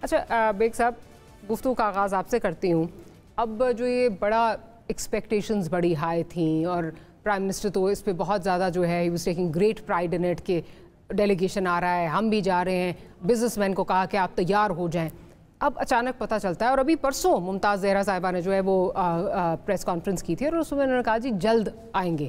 اچھا بیگ صاحب، گفتگو کا آغاز آپ سے کرتی ہوں. اب جو یہ بڑا ایکسپیکٹیشنز بڑی ہائی تھیں اور پرائم منسٹر تو اس پہ بہت زیادہ جو ہے he was taking great pride in it کہ ڈیلیگیشن آ رہا ہے، ہم بھی جا رہے ہیں. بزنس مین کو کہا کہ آپ تیار ہو جائیں. اب اچانک پتہ چلتا ہے، اور ابھی پرسوں ممتاز زہرا صاحبہ نے جو ہے وہ پریس کانفرنس کی تھی اور اس میں انہوں نے کہا جی جلد آئیں گے.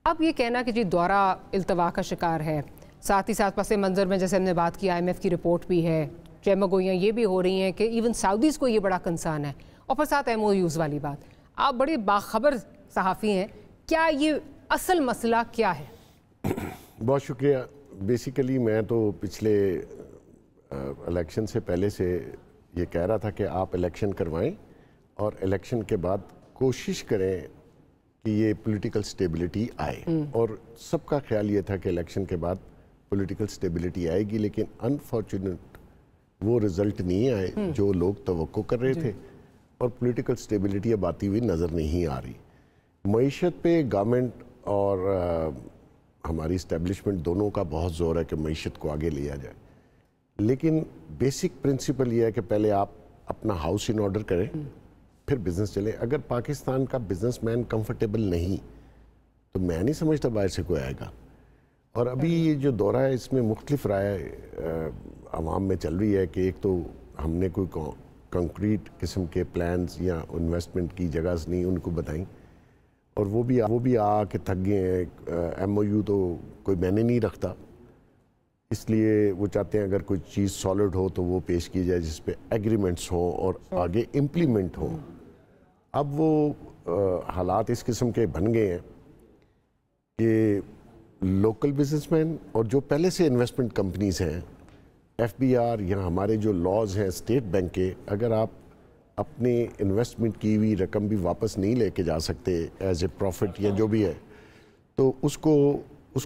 اب یہ کہنا کہ جی دورہ التوا کا شکار ہے، ساتھ ہی ساتھ پس منظر میں جیسے ہم نے بات کی IMF کی رپورٹ بھی ہے، چمگوئیاں یہ بھی ہو رہی ہیں کہ ایون سعودیز کو یہ بڑا کنسرن ہے، اور پھر ساتھ MOUs والی بات. آپ بڑے باخبر صحافی ہیں، کیا یہ اصل مسئلہ کیا ہے؟ بہت شکریہ. بیسیکلی میں تو پچھلے الیکشن سے پہلے سے یہ کہہ رہا تھا کہ آپ الیکشن کروائیں اور الیکشن کے بعد کوشش کریں کہ یہ پولیٹیکل سٹیبلٹی آئے. اور سب کا خیال یہ تھا کہ الیکشن کے بعد پولیٹیکل سٹیبلٹی آئے گی، لیکن انفارچونیٹ وہ رزلٹ نہیں آئے جو لوگ توقع کر رہے تھے، اور پولیٹیکل سٹیبلٹی اب آتی ہوئی نظر نہیں آ رہی. معیشت پہ گورنمنٹ اور ہماری اسٹیبلشمنٹ دونوں کا بہت زور ہے کہ معیشت کو آگے لیا جائے، لیکن بیسک پرنسپل یہ ہے کہ پہلے آپ اپنا ہاؤس ان آرڈر کریں پھر بزنس چلیں. اگر پاکستان کا بزنس مین کمفرٹیبل نہیں تو میں نہیں سمجھتا باہر سے کوئی آئے گا. اور ابھی یہ جو دورہ ہے اس میں مختلف رائے عوام میں چل رہی ہے کہ ایک تو ہم نے کوئی کنکریٹ قسم کے پلانز یا انویسٹمنٹ کی جگہز نہیں ان کو بتائیں، اور وہ بھی آ کے تھک گئے ہیں. MOU تو کوئی معنی نہیں رکھتا، اس لیے وہ چاہتے ہیں اگر کوئی چیز سالڈ ہو تو وہ پیش کی جائے جس پہ ایگریمنٹس ہوں اور آگے امپلیمنٹ ہوں. اب وہ حالات اس قسم کے بن گئے ہیں کہ لوکل بزنس مین اور جو پہلے سے انویسٹمنٹ کمپنیز ہیں، FBR یا ہمارے جو لاز ہیں اسٹیٹ بینک کے، اگر آپ اپنے انویسٹمنٹ کی ہوئی رقم بھی واپس نہیں لے کے جا سکتے ایز اے پروفٹ یا جو بھی ہے، تو اس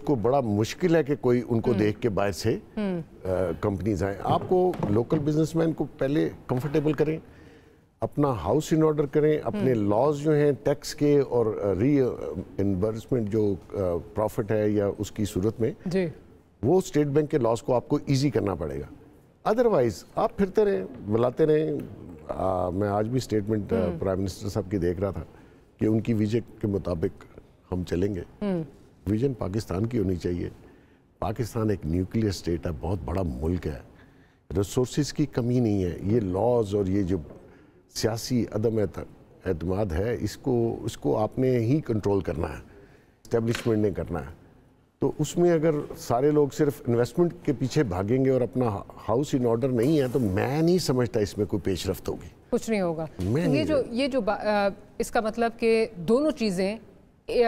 کو بڑا مشکل ہے کہ کوئی ان کو دیکھ کے باہر سے کمپنیز آئیں. آپ کو لوکل بزنس مین کو پہلے کمفرٹیبل کریں، اپنا ہاؤس ان آرڈر کریں، اپنے لاز جو ہیں ٹیکس کے اور ری انبرسمنٹ جو پروفٹ ہے یا اس کی صورت میں وہ اسٹیٹ بینک کے لاز کو آپ کو ایزی کرنا پڑے گا. ادروائز آپ پھرتے رہیں، بلاتے رہیں. میں آج بھی اسٹیٹمنٹ پرائم منسٹر صاحب کی دیکھ رہا تھا کہ ان کی ویژن کے مطابق ہم چلیں گے. ویژن پاکستان کی ہونی چاہیے. پاکستان ایک نیوکلیئر اسٹیٹ ہے، بہت بڑا ملک ہے، ریسورسز کی کمی نہیں ہے. یہ لاز اور یہ جو سیاسی عدم اعتماد ہے اس کو آپ نے ہی کنٹرول کرنا ہے، اسٹیبلشمنٹ نے کرنا ہے. تو اس میں اگر سارے لوگ صرف انویسٹمنٹ کے پیچھے بھاگیں گے اور اپنا ہاؤس ان آرڈر نہیں ہے تو میں نہیں سمجھتا اس میں کوئی پیش رفت ہوگی. کچھ نہیں ہوگا. یہ جو اس کا مطلب کہ دونوں چیزیں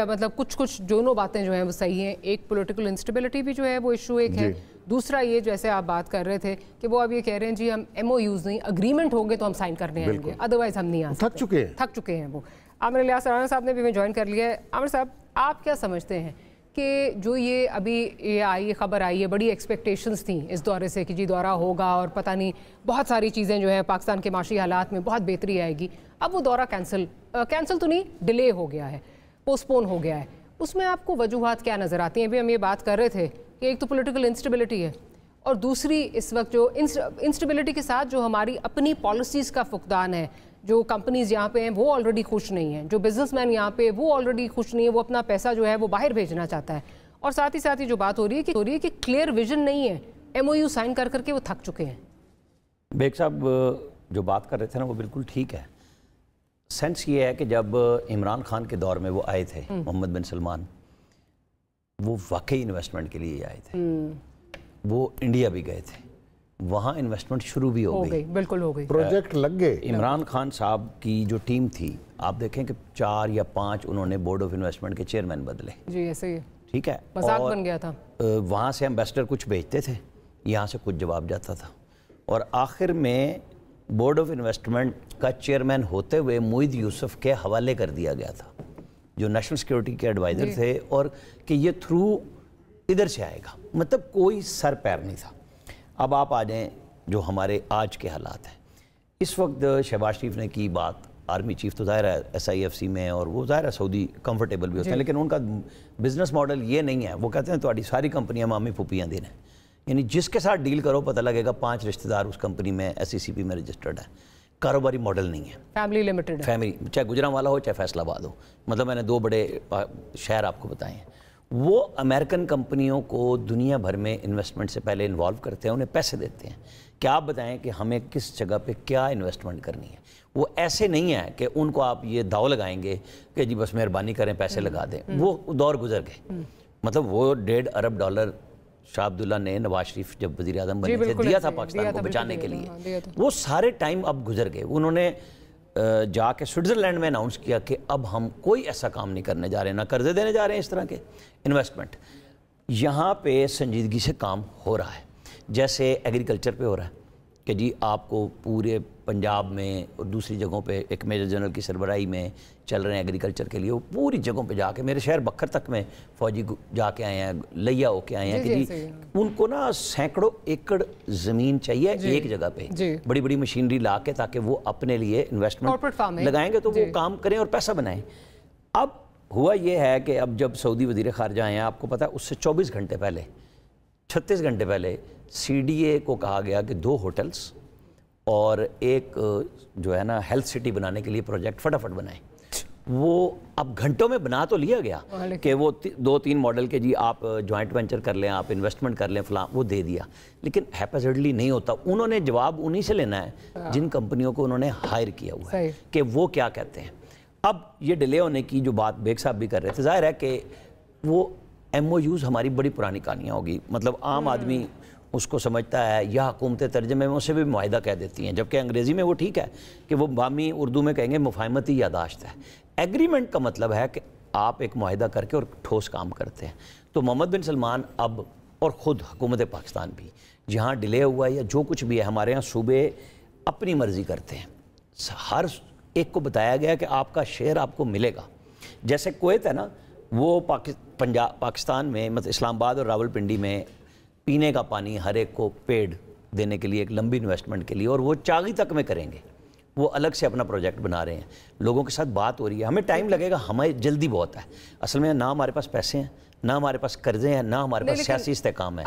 مطلب کچھ دونوں باتیں جو ہیں وہ صحیح ہیں. ایک پولیٹیکل انسٹیبلٹی بھی جو ہے وہ ایشو ایک ہے. دوسرا یہ جیسے آپ بات کر رہے تھے کہ وہ اب یہ کہہ رہے ہیں جی ہم MOUs نہیں، اگریمنٹ ہوں گے تو ہم سائن کرنے آئیں گے، ادروائز ہم نہیں آ سکتے. تھک چکے ہیں وہ. عامر الیاس رانا صاحب نے بھی ہمیں جوائن کر لیا ہے. عامر صاحب، آپ کیا سمجھتے ہیں کہ جو یہ ابھی یہ خبر آئی ہے، بڑی ایکسپیکٹیشنز تھیں اس دورے سے کہ جی دورہ ہوگا اور پتہ نہیں بہت ساری چیزیں جو ہیں پاکستان کے معاشی حالات میں بہت بہتری آئے گی، اب وہ دورہ کینسل تو نہیں، ڈیلے ہو گیا ہے، پوسٹ پون ہو گیا ہے. اس میں آپ کو وجوہات کیا نظر آتی ہیں؟ ابھی ہم یہ بات کر رہے تھے کہ ایک تو پولیٹیکل انسٹیبلٹی ہے، اور دوسری اس وقت جو انسٹیبلٹی کے ساتھ جو ہماری اپنی پالیسیز کا فقدان ہے. جو کمپنیز یہاں پہ ہیں وہ آلریڈی خوش نہیں ہیں، جو بزنس مین یہاں پہ وہ آلریڈی خوش نہیں ہے، وہ اپنا پیسہ جو ہے وہ باہر بھیجنا چاہتا ہے. اور ساتھ ہی جو بات ہو رہی ہے کہ کلیئر ویژن نہیں ہے، MOU سائن کر کے وہ تھک چکے ہیں. بیگ صاحب جو بات کر رہے تھے نا وہ بالکل ٹھیک ہے. سینس یہ ہے کہ جب عمران خان کے دور میں وہ آئے تھے، محمد بن سلمان، وہ واقعی انویسٹمنٹ کے لیے آئے تھے. وہ انڈیا بھی گئے تھے، وہاں انویسٹمنٹ شروع بھی ہو گئی، بالکل ہو گئی، پروجیکٹ لگ گئے. عمران خان صاحب کی جو ٹیم تھی، آپ دیکھیں کہ 4 یا 5 انہوں نے بورڈ آف انویسٹمنٹ کے چیئرمین بدلے. جی ایسے ہی ٹھیک ہے، مذاق بن گیا تھا. وہاں سے ایمبیسڈر کچھ بھیجتے تھے، یہاں سے کچھ جواب جاتا تھا، اور آخر میں بورڈ آف انویسٹمنٹ کا چیئرمین ہوتے ہوئے معید یوسف کے حوالے کر دیا گیا تھا جو نیشنل سیکیورٹی کے ایڈوائزر تھے، اور کہ یہ تھرو ادھر سے آئے گا، مطلب کوئی سر پیر نہیں تھا. اب آپ آ جائیں جو ہمارے آج کے حالات ہیں. اس وقت شہباز شریف نے کی بات، آرمی چیف تو ظاہر ہے SIFC میں، اور وہ ظاہر ہے سعودی کمفرٹیبل بھی ہوتے ہیں، لیکن ان کا بزنس ماڈل یہ نہیں ہے. وہ کہتے ہیں تہاڈی ساری کمپنیاں مامی پھوپیاں دین ہیں، یعنی جس کے ساتھ ڈیل کرو پتہ لگے گا 5 رشتہ دار اس کمپنی میں SECP میں رجسٹرڈ ہے. کاروباری ماڈل نہیں ہے, فیملی لمیٹڈ, فیملی, چاہے گجرانوالا ہو چاہے فیصل آباد ہو. مطلب میں نے 2 بڑے شہر آپ کو بتائے ہیں. وہ امریکن کمپنیوں کو دنیا بھر میں انویسٹمنٹ سے پہلے انوالو کرتے ہیں, انہیں پیسے دیتے ہیں کہ آپ بتائیں کہ ہمیں کس جگہ پہ کیا انویسٹمنٹ کرنی ہے. وہ ایسے نہیں ہے کہ ان کو آپ یہ داؤ لگائیں گے کہ جی بس مہربانی کریں پیسے لگا دیں. وہ دور گزر گئے. مطلب وہ $1.5 ارب شاہ عبداللہ نے نواز شریف جب وزیر اعظم بنے تھے دیا تھا پاکستان کو بچانے کے لیے. وہ سارے ٹائم اب گزر گئے. انہوں نے جا کے سوئٹزرلینڈ میں اناؤنس کیا کہ اب ہم کوئی ایسا کام نہیں کرنے جا رہے, نہ قرضے دینے جا رہے ہیں اس طرح کے انویسٹمنٹ. یہاں پہ سنجیدگی سے کام ہو رہا ہے, جیسے ایگریکلچر پہ ہو رہا ہے کہ جی آپ کو پورے پنجاب میں اور دوسری جگہوں پہ ایک میجر جنرل کی سربراہی میں چل رہے ہیں ایگریکلچر کے لیے. وہ پوری جگہوں پہ جا کے, میرے شہر بکھر تک میں فوجی جا کے آئے ہیں, لیا ہو کے آئے ہیں کہ جی ان کو نا سینکڑوں ایکڑ زمین چاہیے ایک جگہ پہ, بڑی بڑی مشینری لا کے, تاکہ وہ اپنے لیے انویسٹمنٹ لگائیں گے تو وہ کام کریں اور پیسہ بنائیں. اب ہوا یہ ہے کہ اب جب سعودی وزیر خارجہ آئے ہیں, آپ کو پتہ ہے اس سے 24 گھنٹے پہلے 36 گھنٹے پہلے CDA کو کہا گیا کہ 2 ہوٹلز اور ایک جو ہے نا ہیلتھ سٹی بنانے کے لیے پروجیکٹ فٹافٹ بنائیں. وہ اب گھنٹوں میں بنا تو لیا گیا کہ وہ 2-3 ماڈل کے جی آپ جوائنٹ وینچر کر لیں, آپ انویسٹمنٹ کر لیں فلاں, وہ دے دیا. لیکن ہیپیزڈلی نہیں ہوتا. انہوں نے جواب انہی سے لینا ہے جن کمپنیوں کو انہوں نے ہائر کیا ہوا ہے کہ وہ کیا کہتے ہیں. اب یہ ڈیلے ہونے کی جو بات بیگ صاحب بھی کر رہے تھے, ظاہر ہے کہ وہ MOUs ہماری بڑی پرانی کہانیاں ہوگی. مطلب عام آدمی اس کو سمجھتا ہے, یا حکومت ترجمے میں اسے بھی معاہدہ کہہ دیتی ہیں, جبکہ انگریزی میں وہ ٹھیک ہے کہ وہ بامی اردو میں کہیں گے مفاہمتی یاداشت ہے. ایگریمنٹ کا مطلب ہے کہ آپ ایک معاہدہ کر کے اور ٹھوس کام کرتے ہیں. تو محمد بن سلمان اب اور خود حکومت پاکستان بھی جہاں ڈیلے ہوا ہے یا جو کچھ بھی ہے, ہمارے ہاں صوبے اپنی مرضی کرتے ہیں. ہر ایک کو بتایا گیا کہ آپ کا شیئر آپ کو ملے گا. جیسے کویت ہے نا, وہ پاکستان میں مطلب اسلام آباد اور راول پنڈی میں پینے کا پانی ہر ایک کو پیڈ دینے کے لیے ایک لمبی انویسٹمنٹ کے لیے, اور وہ چاغی تک میں کریں گے. وہ الگ سے اپنا پروجیکٹ بنا رہے ہیں. لوگوں کے ساتھ بات ہو رہی ہے. ہمیں ٹائم لگے گا, ہمیں جلدی بہت ہے. اصل میں نہ ہمارے پاس پیسے ہیں, نہ ہمارے پاس قرضے ہیں, نہ ہمارے پاس سیاسی استحکام ہے.